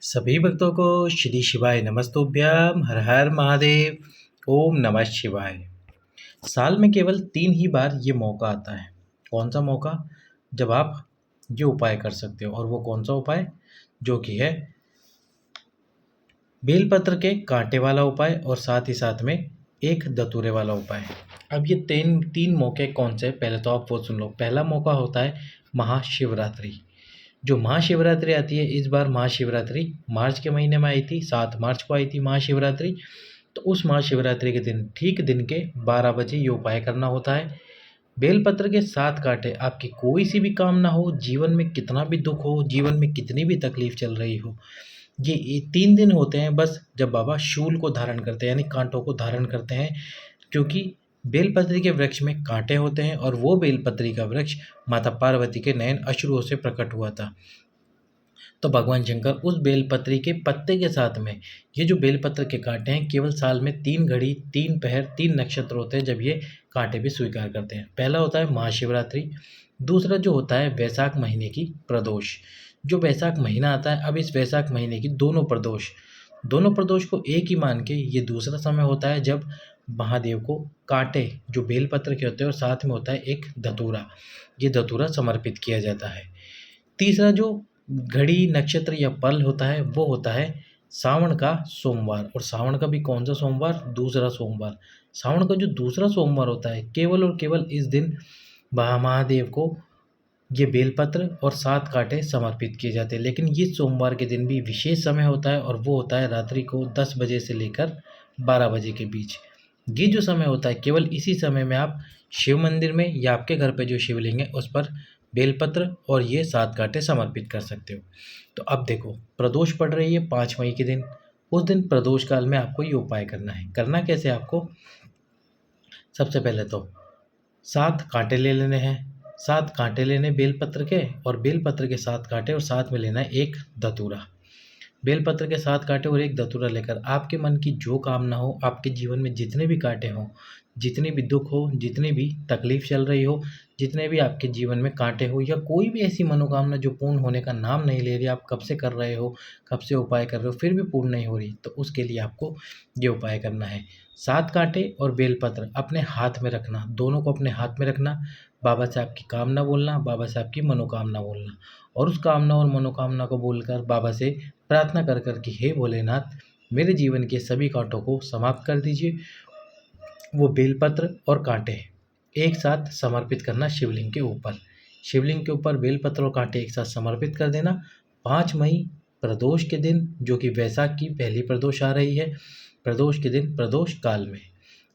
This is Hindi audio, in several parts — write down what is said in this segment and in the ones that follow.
सभी भक्तों को श्री शिवाय नमस्तुभ्यम हर हर महादेव ओम नमः शिवाय। साल में केवल 3 ही बार ये मौका आता है। कौन सा मौका? जब आप ये उपाय कर सकते हो। और वो कौन सा उपाय? जो कि है बेलपत्र के कांटे वाला उपाय और साथ ही साथ में एक धतूरे वाला उपाय। अब ये तीन तीन मौके कौन से? पहले तो आप वो सुन लो। पहला मौका होता है महाशिवरात्रि। जो महाशिवरात्रि आती है, इस बार महाशिवरात्रि मार्च के महीने में आई थी, 7 मार्च को आई थी महाशिवरात्रि। तो उस महाशिवरात्रि के दिन ठीक दिन के 12 बजे ये उपाय करना होता है। बेलपत्र के 7 कांटे, आपकी कोई सी भी कामना हो, जीवन में कितना भी दुख हो, जीवन में कितनी भी तकलीफ चल रही हो, ये 3 दिन होते हैं बस जब बाबा शूल को धारण करते हैं, यानी कांटों को धारण करते हैं। क्योंकि बेलपत्री के वृक्ष में कांटे होते हैं और वो बेलपत्री का वृक्ष माता पार्वती के नयन अश्रुओं से प्रकट हुआ था। तो भगवान शंकर उस बेलपत्री के पत्ते के साथ में ये जो बेलपत्र के कांटे हैं, केवल साल में 3 घड़ी, 3 पहर, 3 नक्षत्र होते हैं जब ये कांटे भी स्वीकार करते हैं। पहला होता है महाशिवरात्रि, दूसरा जो होता है वैशाख महीने की प्रदोष। जो वैशाख महीना आता है, अब इस वैशाख महीने की दोनों प्रदोष को एक ही मान के ये दूसरा समय होता है जब महादेव को कांटे जो बेलपत्र के होते हैं और साथ में होता है एक धतूरा, ये धतूरा समर्पित किया जाता है। तीसरा जो घड़ी, नक्षत्र या पल होता है वो होता है सावन का सोमवार। और सावन का भी कौन सा सोमवार? दूसरा सोमवार। सावन का जो दूसरा सोमवार होता है, केवल और केवल इस दिन महादेव को ये बेलपत्र और 7 कांटे समर्पित किए जाते हैं। लेकिन ये सोमवार के दिन भी विशेष समय होता है और वो होता है रात्रि को 10 बजे से लेकर 12 बजे के बीच। ये जो समय होता है, केवल इसी समय में आप शिव मंदिर में या आपके घर पे जो शिवलिंग है उस पर बेलपत्र और ये 7 कांटे समर्पित कर सकते हो। तो अब देखो, प्रदोष पड़ रही है 5 मई के दिन। उस दिन प्रदोष काल में आपको ये उपाय करना है। करना कैसे आपको? सबसे पहले तो 7 कांटे ले लेने हैं। 7 कांटे लेने बेलपत्र के, और बेलपत्र के 7 कांटे और साथ में लेना है एक धतूरा। बेलपत्र के 7 कांटे और एक धतूरा लेकर आपके मन की जो कामना हो, आपके जीवन में जितने भी कांटे हों, जितने भी दुख हो, जितनी भी तकलीफ चल रही हो, जितने भी आपके जीवन में कांटे हो, या कोई भी ऐसी मनोकामना जो पूर्ण होने का नाम नहीं ले रही, आप कब से कर रहे हो, कब से उपाय कर रहे हो, फिर भी पूर्ण नहीं हो रही, तो उसके लिए आपको ये उपाय करना है। 7 कांटे और बेलपत्र अपने हाथ में रखना, दोनों को अपने हाथ में रखना। बाबा से आपकी कामना बोलना, बाबा से आपकी मनोकामना बोलना, और उस कामना और मनोकामना को बोलकर बाबा से प्रार्थना कर कर कि हे भोलेनाथ, मेरे जीवन के सभी कांटों को समाप्त कर दीजिए। वो बेलपत्र और कांटे एक साथ समर्पित करना शिवलिंग के ऊपर। शिवलिंग के ऊपर बेलपत्र और कांटे एक साथ समर्पित कर देना। 5 मई प्रदोष के दिन, जो कि वैशाख की पहली प्रदोष आ रही है, प्रदोष के दिन प्रदोष काल में।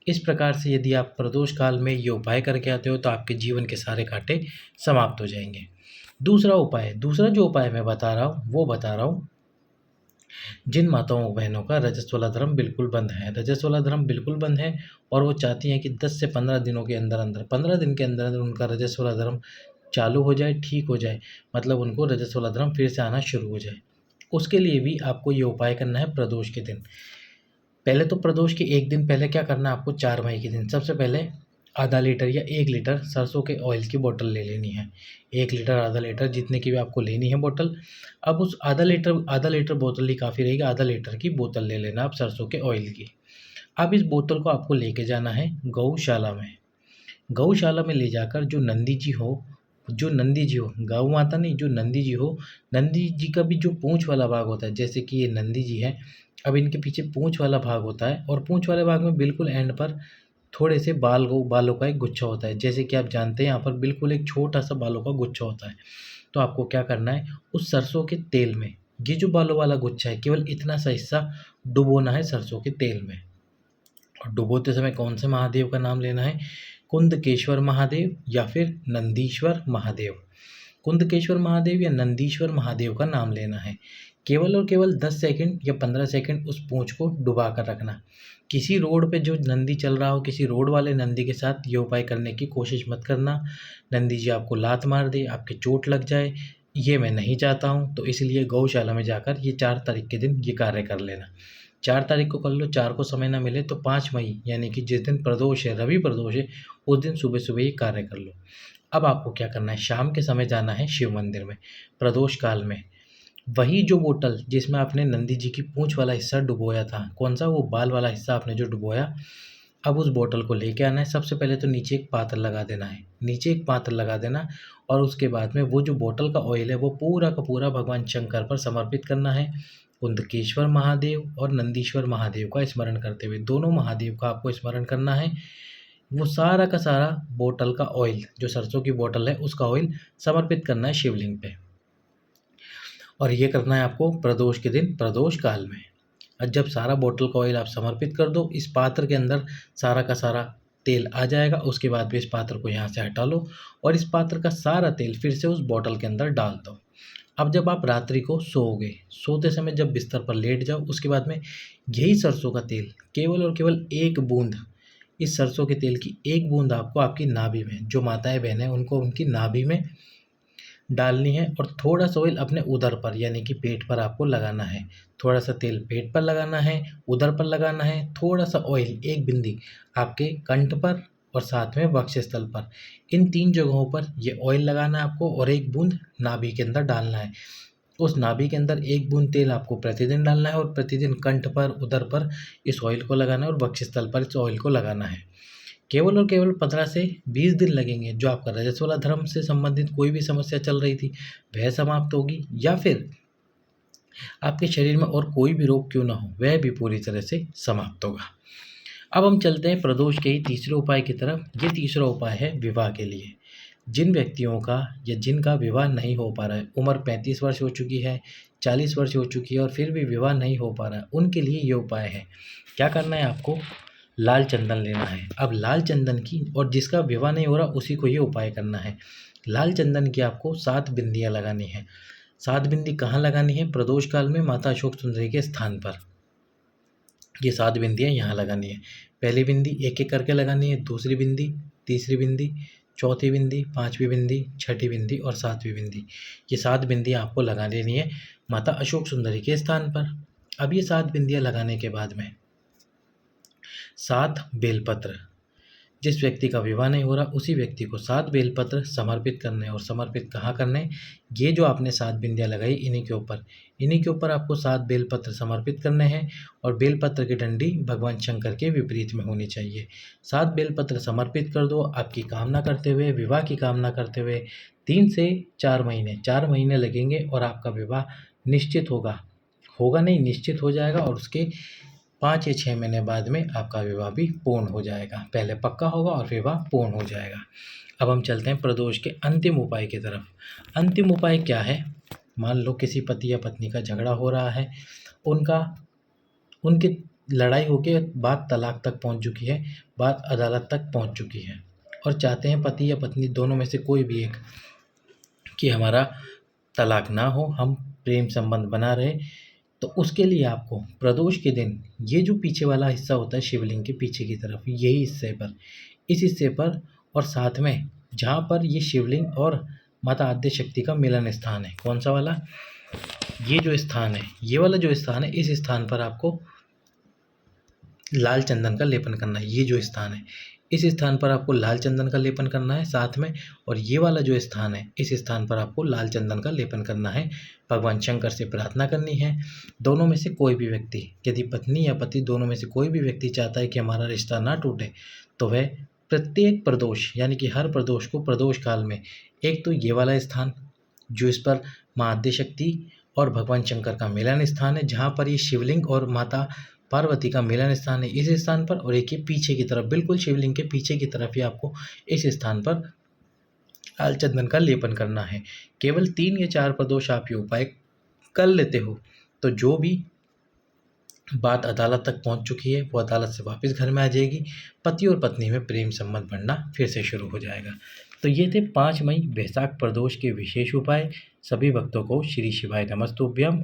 इस प्रकार से यदि आप प्रदोष काल में ये उपाय करके आते हो तो आपके जीवन के सारे कांटे समाप्त हो जाएंगे। दूसरा जो उपाय मैं बता रहा हूँ वो बता रहा हूँ जिन माताओं बहनों का रजस्वला धर्म बिल्कुल बंद है। रजस्वला धर्म बिल्कुल बंद है और वो चाहती हैं कि 10 से 15 दिनों के अंदर अंदर, 15 दिन के अंदर अंदर उनका रजस्वला धर्म चालू हो जाए, ठीक हो जाए, मतलब उनको रजस्वला धर्म फिर से आना शुरू हो जाए। उसके लिए भी आपको ये उपाय करना है प्रदोष के दिन। पहले तो प्रदोष के एक दिन पहले क्या करना है आपको? 4 मई के दिन सबसे पहले आधा लीटर या 1 लीटर सरसों के ऑयल की बोतल ले लेनी है। 1 लीटर, आधा लीटर, जितने की भी आपको लेनी है बोतल। अब उस आधा लीटर बोतल ही काफ़ी रहेगी, आधा लीटर की बोतल ले लेना आप सरसों के ऑयल की। अब इस बोतल को आपको लेके जाना है गौशाला में। गौशाला में ले जाकर जो नंदी जी हो, गौ माता नहीं, जो नंदी जी हो, नंदी जी का भी जो पूँछ वाला भाग होता है, जैसे कि ये नंदी जी है, अब इनके पीछे पूँछ वाला भाग होता है और पूँछ वाले भाग में बिल्कुल एंड पर थोड़े से बालों का एक गुच्छा होता है। जैसे कि आप जानते हैं यहाँ पर बिल्कुल एक छोटा-सा बालों का गुच्छा होता है। तो आपको क्या करना है, उस सरसों के तेल में ये जो बालों वाला गुच्छा है, केवल इतना सा हिस्सा डुबोना है सरसों के तेल में। और डुबोते समय कौन से महादेव का नाम लेना है? कुंदकेश्वर महादेव या फिर नंदीश्वर महादेव। कुंदकेश्वर महादेव या नंदीश्वर महादेव का नाम लेना है। केवल और केवल 10 सेकंड या 15 सेकंड उस पूँछ को डुबा कर रखना। किसी रोड पे जो नंदी चल रहा हो, किसी रोड वाले नंदी के साथ ये उपाय करने की कोशिश मत करना। नंदी जी आपको लात मार दे, आपके चोट लग जाए, ये मैं नहीं चाहता हूँ। तो इसलिए गौशाला में जाकर ये 4 तारीख के दिन ये कार्य कर लेना। 4 तारीख को कर लो, 4 को समय ना मिले तो 5 मई, यानी कि जिस दिन प्रदोष है, रवि प्रदोष है, उस दिन सुबह-सुबह ये कार्य कर लो। अब आपको क्या करना है, शाम के समय जाना है शिव मंदिर में प्रदोष काल में। वही जो बोतल जिसमें आपने नंदी जी की पूँछ वाला हिस्सा डुबोया था, कौन सा, वो बाल वाला हिस्सा आपने जो डुबोया, अब उस बोतल को लेके आना है। सबसे पहले तो नीचे एक पात्र लगा देना है, नीचे एक पात्र लगा देना, और उसके बाद में वो जो बोतल का ऑयल है वो पूरा का पूरा भगवान शंकर पर समर्पित करना है। कुंदकेश्वर महादेव और नंदीश्वर महादेव का स्मरण करते हुए, दोनों महादेव का आपको स्मरण करना है। वो सारा का सारा बोतल का ऑयल, जो सरसों की बोतल है उसका ऑयल समर्पित करना है शिवलिंग पे, और ये करना है आपको प्रदोष के दिन, प्रदोष काल में। और जब सारा बोतल का ऑयल आप समर्पित कर दो, इस पात्र के अंदर सारा का सारा तेल आ जाएगा। उसके बाद भी इस पात्र को यहाँ से हटा लो और इस पात्र का सारा तेल फिर से उस बोतल के अंदर डाल दो। अब जब आप रात्रि को सोओगे, सोते समय जब बिस्तर पर लेट जाओ, उसके बाद में यही सरसों का तेल, केवल और केवल एक बूंद, इस सरसों के तेल की एक बूंद आपको आपकी नाभि में, जो माताएं बहनें उनको उनकी नाभि में डालनी है, और थोड़ा सा ऑयल अपने उदर पर यानी कि पेट पर आपको लगाना है। थोड़ा सा तेल पेट पर लगाना है, उदर पर लगाना है, थोड़ा सा ऑयल एक बिंदी आपके कंठ पर और साथ में वक्षस्थल पर, इन 3 जगहों पर ये ऑयल लगाना है आपको, और एक बूंद नाभि के अंदर डालना है। उस नाभि के अंदर एक बूंद तेल आपको प्रतिदिन डालना है, और प्रतिदिन कंठ पर, उदर पर इस ऑयल को लगाना है, और वक्षस्थल पर इस ऑयल को लगाना है। केवल और केवल 15 से 20 दिन लगेंगे। जो आपका रजस्वला धर्म से संबंधित कोई भी समस्या चल रही थी वह समाप्त होगी, या फिर आपके शरीर में और कोई भी रोग क्यों ना हो वह भी पूरी तरह से समाप्त होगा। अब हम चलते हैं प्रदोष के ही तीसरे उपाय की तरफ। ये तीसरा उपाय है विवाह के लिए। जिन व्यक्तियों का या जिनका विवाह नहीं हो पा रहा है, उम्र 35 वर्ष हो चुकी है, 40 वर्ष हो चुकी है और फिर भी विवाह नहीं हो पा रहा है, उनके लिए ये उपाय है। क्या करना है आपको, लाल चंदन लेना है। अब लाल चंदन की, और जिसका विवाह नहीं हो रहा उसी को ये उपाय करना है। लाल चंदन की आपको 7 बिंदियाँ लगानी है। 7 बिंदी कहाँ लगानी है, प्रदोष काल में माता अशोक सुंदरी के स्थान पर। ये 7 बिंदियाँ यहाँ लगानी है। पहली बिंदी एक एक करके लगानी है, दूसरी बिंदी, तीसरी बिंदी, चौथी बिंदी, 5वीं बिंदी, छठी बिंदी और 7वीं बिंदी। ये 7 बिंदियाँ आपको लगा लेनी है माता अशोक सुंदरी के स्थान पर। अब ये 7 बिंदियाँ लगाने के बाद में 7 बेलपत्र, जिस व्यक्ति का विवाह नहीं हो रहा उसी व्यक्ति को 7 बेलपत्र समर्पित करने हैं। और समर्पित कहाँ करने हैं, ये जो आपने 7 बिंदियाँ लगाई इन्हीं के ऊपर आपको 7 बेलपत्र समर्पित करने हैं, और बेलपत्र की डंडी भगवान शंकर के विपरीत में होनी चाहिए। 7 बेलपत्र समर्पित कर दो, आपकी कामना करते हुए, विवाह की कामना करते हुए। 3 से 4 महीने लगेंगे और आपका विवाह निश्चित होगा नहीं, निश्चित हो जाएगा, और उसके 5 या 6 महीने बाद में आपका विवाह भी पूर्ण हो जाएगा। पहले पक्का होगा और विवाह पूर्ण हो जाएगा। अब हम चलते हैं प्रदोष के अंतिम उपाय की तरफ। अंतिम उपाय क्या है, मान लो किसी पति या पत्नी का झगड़ा हो रहा है, उनकी लड़ाई होके बात तलाक तक पहुंच चुकी है, बात अदालत तक पहुंच चुकी है, और चाहते हैं पति या पत्नी दोनों में से कोई भी एक कि हमारा तलाक ना हो, हम प्रेम संबंध बना रहे। तो उसके लिए आपको प्रदोष के दिन ये जो पीछे वाला हिस्सा होता है शिवलिंग के पीछे की तरफ, यही हिस्से पर, इस हिस्से पर, और साथ में जहाँ पर ये शिवलिंग और माता आद्य शक्ति का मिलन स्थान है, कौन सा वाला, ये जो स्थान है, ये वाला जो स्थान है, इस स्थान पर आपको लाल चंदन का लेपन करना है। ये जो स्थान है, इस स्थान पर आपको लाल चंदन का लेपन करना है साथ में, और ये वाला जो स्थान है, इस स्थान पर आपको लाल चंदन का लेपन करना है। भगवान शंकर से प्रार्थना करनी है। दोनों में से कोई भी व्यक्ति, यदि पत्नी या पति दोनों में से कोई भी व्यक्ति चाहता है कि हमारा रिश्ता ना टूटे, तो वह प्रत्येक प्रदोष यानी कि हर प्रदोष को, प्रदोष काल में, एक तो ये वाला स्थान जो इस पर माँ आद्य शक्ति और भगवान शंकर का मिलन स्थान है, जहाँ पर ये शिवलिंग और माता पार्वती का मिलन स्थान है, इस स्थान पर, और एक ये पीछे की तरफ, बिल्कुल शिवलिंग के पीछे की तरफ ही आपको इस स्थान पर लाल चंदन का लेपन करना है। केवल 3 या 4 प्रदोष आप ये उपाय कर लेते हो तो जो भी बात अदालत तक पहुंच चुकी है वो अदालत से वापस घर में आ जाएगी। पति और पत्नी में प्रेम संबंध बढ़ना फिर से शुरू हो जाएगा। तो ये थे 5 मई वैशाख प्रदोष के विशेष उपाय। सभी भक्तों को श्री शिवाय नमस्तुभ्यम।